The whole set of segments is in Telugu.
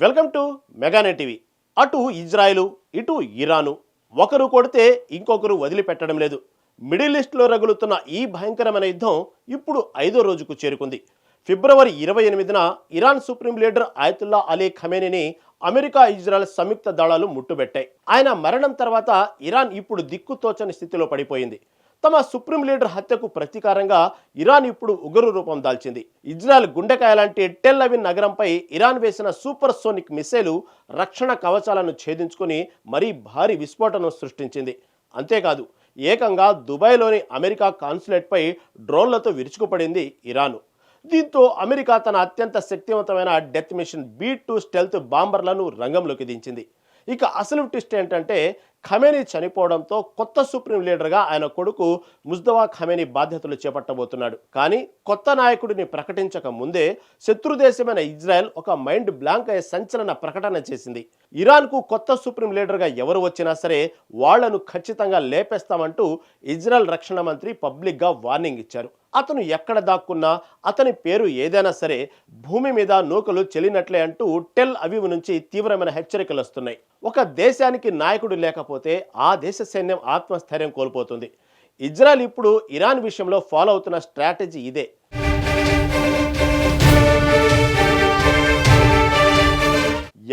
Welcome to మెగానెట్ TV. అటు ఇజ్రాయెలు ఇటు ఇరాను ఒకరు కొడితే ఇంకొకరు వదిలిపెట్టడం లేదు. మిడిల్ ఈస్ట్లో రగులుతున్న ఈ భయంకరమైన యుద్ధం ఇప్పుడు 5వ రోజుకు చేరుకుంది. ఫిబ్రవరి 28న Iran supreme leader Ayatollah Ali ఖమేనీని అమెరికా ఇజ్రాయెల్ సంయుక్త దళాలు ముట్టుబెట్టాయి. ఆయన మరణం తర్వాత ఇరాన్ ఇప్పుడు దిక్కుతోచని స్థితిలో పడిపోయింది. తమ సుప్రీం లీడర్ హత్యకు ప్రతీకారంగా ఇరాన్ ఇప్పుడు ఉగ్ర రూపం దాల్చింది. ఇజ్రాయెల్ గుండెకాయ లాంటి టెల్ అవీవ్ నగరంపై ఇరాన్ వేసిన సూపర్ సోనిక్ మిసైలు రక్షణ కవచాలను ఛేదించుకుని మరీ భారీ విస్ఫోటనం సృష్టించింది. అంతేకాదు, ఏకంగా దుబాయ్లోని అమెరికా కాన్సులేట్పై డ్రోన్లతో విరుచుకుపడింది ఇరాను. దీంతో అమెరికా తన అత్యంత శక్తివంతమైన డెత్ మిషన్ B-2 స్టెల్త్ బాంబర్లను రంగంలోకి దించింది. ఇక అసలు ట్విస్ట్ ఏంటంటే, ఖమేనీ చనిపోవడంతో కొత్త సుప్రీం లీడర్గా ఆయన కొడుకు ముజ్తబా ఖమేనీ బాధ్యతలు చేపట్టబోతున్నాడు. కానీ కొత్త నాయకుడిని ప్రకటించక ముందే శత్రుదేశమైన ఇజ్రాయెల్ ఒక మైండ్ బ్లాంక్ అయ్యే సంచలన ప్రకటన చేసింది. ఇరాన్కు కొత్త సుప్రీం లీడర్గా ఎవరు వచ్చినా సరే వాళ్లను ఖచ్చితంగా లేపేస్తామంటూ ఇజ్రాయెల్ రక్షణ మంత్రి పబ్లిక్గా వార్నింగ్ ఇచ్చారు. అతను ఎక్కడ దాక్కున్నా, అతని పేరు ఏదైనా సరే భూమి మీద నూకలు చెల్లినట్లే అంటూ టెల్ అవీవ్ నుంచి తీవ్రమైన హెచ్చరికలు వస్తున్నాయి. ఒక దేశానికి నాయకుడు లేకపోతే ఆ దేశ సైన్యం ఆత్మస్థైర్యం కోల్పోతుంది. ఇజ్రాయెల్ ఇప్పుడు ఇరాన్ విషయంలో ఫాలో అవుతున్న స్ట్రాటజీ ఇదే.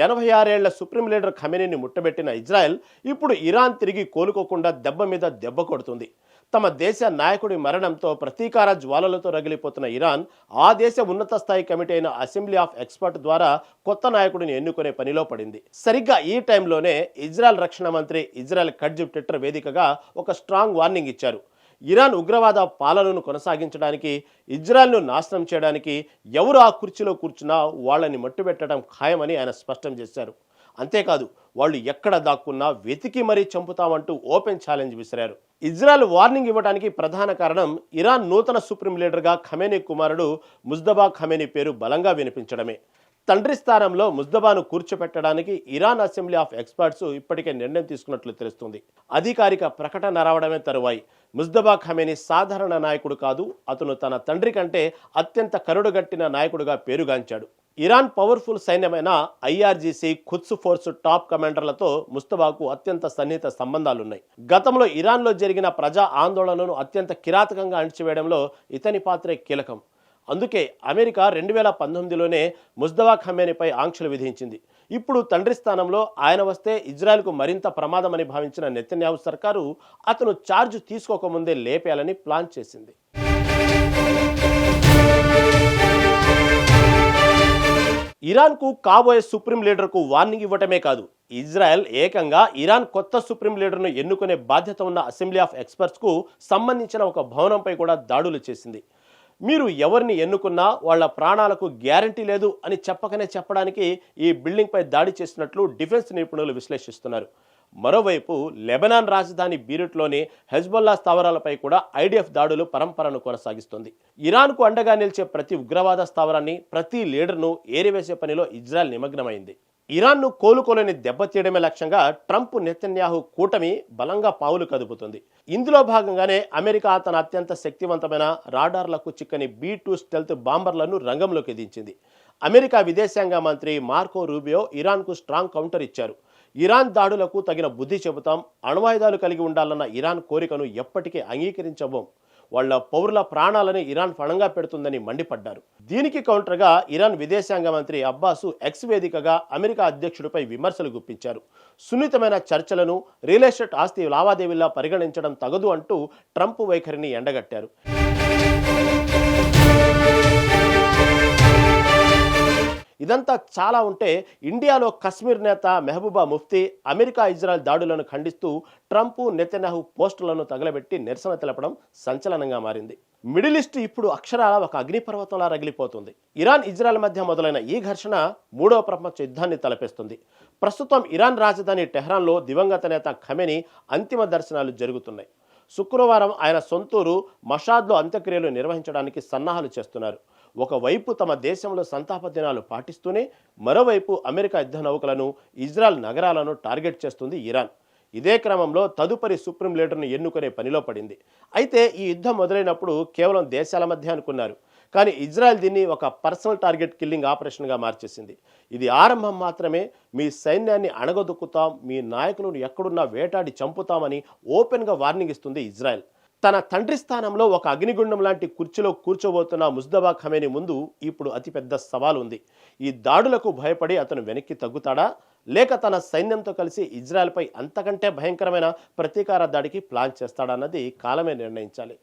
ఎనభై 86 ఏళ్ల సుప్రీం లీడర్ ఖమేనీని ముట్టబెట్టిన ఇజ్రాయెల్ ఇప్పుడు ఇరాన్ తిరిగి కోలుకోకుండా దెబ్బ మీద దెబ్బ కొడుతుంది. తమ దేశ నాయకుడి మరణంతో ప్రతీకార జ్వాలలతో రగిలిపోతున్న ఇరాన్ ఆ దేశ ఉన్నత స్థాయి కమిటీ అయిన అసెంబ్లీ ఆఫ్ ఎక్స్పర్ట్ ద్వారా కొత్త నాయకుడిని ఎన్నుకునే పనిలో పడింది. సరిగ్గా ఈ టైంలోనే ఇజ్రాయెల్ రక్షణ మంత్రి ఇజ్రాయెల్ కడ్జిబ్ ట్విట్టర్ వేదికగా ఒక స్ట్రాంగ్ వార్నింగ్ ఇచ్చారు. ఇరాన్ ఉగ్రవాద పాలనను కొనసాగించడానికి, ఇజ్రాయెల్ను నాశనం చేయడానికి ఎవరు ఆ కుర్చీలో కూర్చున్నా వాళ్ళని మట్టుబెట్టడం ఖాయమని ఆయన స్పష్టం చేశారు. అంతేకాదు, వాళ్ళు ఎక్కడ దాక్కున్నా వెతికి మరీ చంపుతామంటూ ఓపెన్ ఛాలెంజ్ విసిరారు. ఇజ్రాయెల్ వార్నింగ్ ఇవ్వడానికి ప్రధాన కారణం ఇరాన్ నూతన సుప్రీం లీడర్గా ఖమేనీ కుమారుడు ముజ్తబా ఖమేనీ పేరు బలంగా వినిపించడమే. తండ్రి స్థానంలో ముజ్తబాను కూర్చోపెట్టడానికి ఇరాన్ అసెంబ్లీ ఆఫ్ ఎక్స్పర్ట్స్ ఇప్పటికే నిర్ణయం తీసుకున్నట్లు తెలుస్తుంది. అధికారిక ప్రకటన రావడమే తరువాయి. ముజ్తబా ఖమేనీ సాధారణ నాయకుడు కాదు, అతను తన తండ్రి కంటే అత్యంత కరుడుగట్టిన నాయకుడిగా పేరుగాంచాడు. ఇరాన్ పవర్ఫుల్ సైన్యమైన IRGC ఖుద్స్ ఫోర్స్ టాప్ కమాండర్లతో ముజ్తబాకు అత్యంత సన్నిహిత సంబంధాలున్నాయి. గతంలో ఇరాన్లో జరిగిన ప్రజా ఆందోళనను అత్యంత కిరాతకంగా అణిచివేయడంలో ఇతని పాత్రే కీలకం. అందుకే అమెరికా 2019లోనే ముజ్తబా ఖమేనీపై ఆంక్షలు విధించింది. ఇప్పుడు తండ్రి స్థానంలో ఆయన వస్తే ఇజ్రాయెల్కు మరింత ప్రమాదమని భావించిన నెతన్యాహు సర్కారు అతను ఛార్జ్ తీసుకోకముందే లేపేయాలని ప్లాన్ చేసింది. ఇరాన్కు కాబోయే సుప్రీం లీడర్కు వార్నింగ్ ఇవ్వటమే కాదు, ఇజ్రాయెల్ ఏకంగా ఇరాన్ కొత్త సుప్రీం లీడర్ను ఎన్నుకునే బాధ్యత ఉన్న అసెంబ్లీ ఆఫ్ ఎక్స్పర్ట్స్కు సంబంధించిన ఒక భవనంపై కూడా దాడులు చేసింది. మీరు ఎవరిని ఎన్నుకున్నా వాళ్ళ ప్రాణాలకు గ్యారంటీ లేదు అని చెప్పడానికి ఈ బిల్డింగ్పై దాడి చేసినట్లు డిఫెన్స్ నిపుణులు విశ్లేషిస్తున్నారు. మరోవైపు లెబనాన్ రాజధాని బీరుట్లోని హెజ్బొల్లా స్థావరాలపై కూడా IDF దాడులు పరంపరను కొనసాగిస్తుంది. ఇరాన్కు అండగా నిలిచే ప్రతి ఉగ్రవాద స్థావరాన్ని, ప్రతి లీడర్ను ఏరివేసే పనిలో ఇజ్రాయెల్ నిమగ్నమైంది. ఇరాన్ను కోలుకోలేని దెబ్బతీయడమే లక్ష్యంగా ట్రంప్ నెతన్యాహు కూటమి బలంగా పావులు కదుపుతుంది. ఇందులో భాగంగానే అమెరికా తన అత్యంత శక్తివంతమైన రాడార్లకు చిక్కని B-2 స్టెల్త్ బాంబర్లను రంగంలోకి దించింది. అమెరికా విదేశాంగ మంత్రి మార్కో రూబియో ఇరాన్కు స్ట్రాంగ్ కౌంటర్ ఇచ్చారు. ఇరాన్ దాడులకు తగిన బుద్ధి చెబుతాం, అణ్వాయుధాలు కలిగి ఉండాలన్న ఇరాన్ కోరికను ఎప్పటికీ అంగీకరించబోం, వాళ్ల పౌరుల ప్రాణాలని ఇరాన్ ఫణంగా పెడుతుందని మండిపడ్డారు. దీనికి కౌంటర్గా ఇరాన్ విదేశాంగ మంత్రి అబ్బాసు ఎక్స్ వేదికగా అమెరికా అధ్యక్షుడిపై విమర్శలు గుప్పించారు. సున్నితమైన చర్చలను రియల్ ఎస్టేట్ ఆస్తి లావాదేవీలా పరిగణించడం తగదు అంటూ ట్రంప్ వైఖరిని ఎండగట్టారు. ఇదంతా చాలా ఉంటే, ఇండియాలో కశ్మీర్ నేత మెహబూబా ముఫ్తీ అమెరికా ఇజ్రాయెల్ దాడులను ఖండిస్తూ ట్రంప్ నెతన్యాహు పోస్టులను తగలబెట్టి నిరసన తెలపడం సంచలనంగా మారింది. మిడిల్ ఈస్ట్ ఇప్పుడు అక్షరాల ఒక అగ్నిపర్వతంలా రగిలిపోతుంది. ఇరాన్ ఇజ్రాయెల్ మధ్య మొదలైన ఈ ఘర్షణ 3వ ప్రపంచ యుద్ధాన్ని తలపిస్తుంది. ప్రస్తుతం ఇరాన్ రాజధాని టెహ్రాన్లో దివంగత నేత ఖమేనీ అంతిమ దర్శనాలు జరుగుతున్నాయి. శుక్రవారం ఆయన సొంతూరు మషాద్లో అంత్యక్రియలు నిర్వహించడానికి సన్నాహాలు చేస్తున్నారు. ఒకవైపు తమ దేశంలో సంతాప దినాలు పాటిస్తూనే మరోవైపు అమెరికా యుద్ధ నౌకలను, ఇజ్రాయెల్ నగరాలను టార్గెట్ చేస్తుంది ఇరాన్. ఇదే క్రమంలో తదుపరి సుప్రీం లీడర్ను ఎన్నుకునే పనిలో పడింది. అయితే ఈ యుద్ధం మొదలైనప్పుడు కేవలం దేశాల మధ్య అనుకున్నారు. కానీ ఇజ్రాయెల్ దీన్ని ఒక పర్సనల్ టార్గెట్ కిల్లింగ్ ఆపరేషన్గా మార్చేసింది. ఇది ఆరంభం మాత్రమే, మీ సైన్యాన్ని అణగదొక్కుతాం, మీ నాయకులను ఎక్కడున్నా వేటాడి చంపుతామని ఓపెన్గా వార్నింగ్ ఇస్తుంది ఇజ్రాయెల్. తన తండ్రి స్థానంలో ఒక అగ్నిగుండం లాంటి కుర్చీలో కూర్చోబోతున్న ముజ్దబా ఖమేని ముందు ఇప్పుడు అతిపెద్ద సవాల్ ఉంది. ఈ దాడులకు భయపడి అతను వెనక్కి తగ్గుతాడా, లేక తన సైన్యంతో కలిసి ఇజ్రాయెల్పై అంతకంటే భయంకరమైన ప్రతీకార దాడికి ప్లాన్ చేస్తాడా అన్నది కాలమే నిర్ణయించాలి.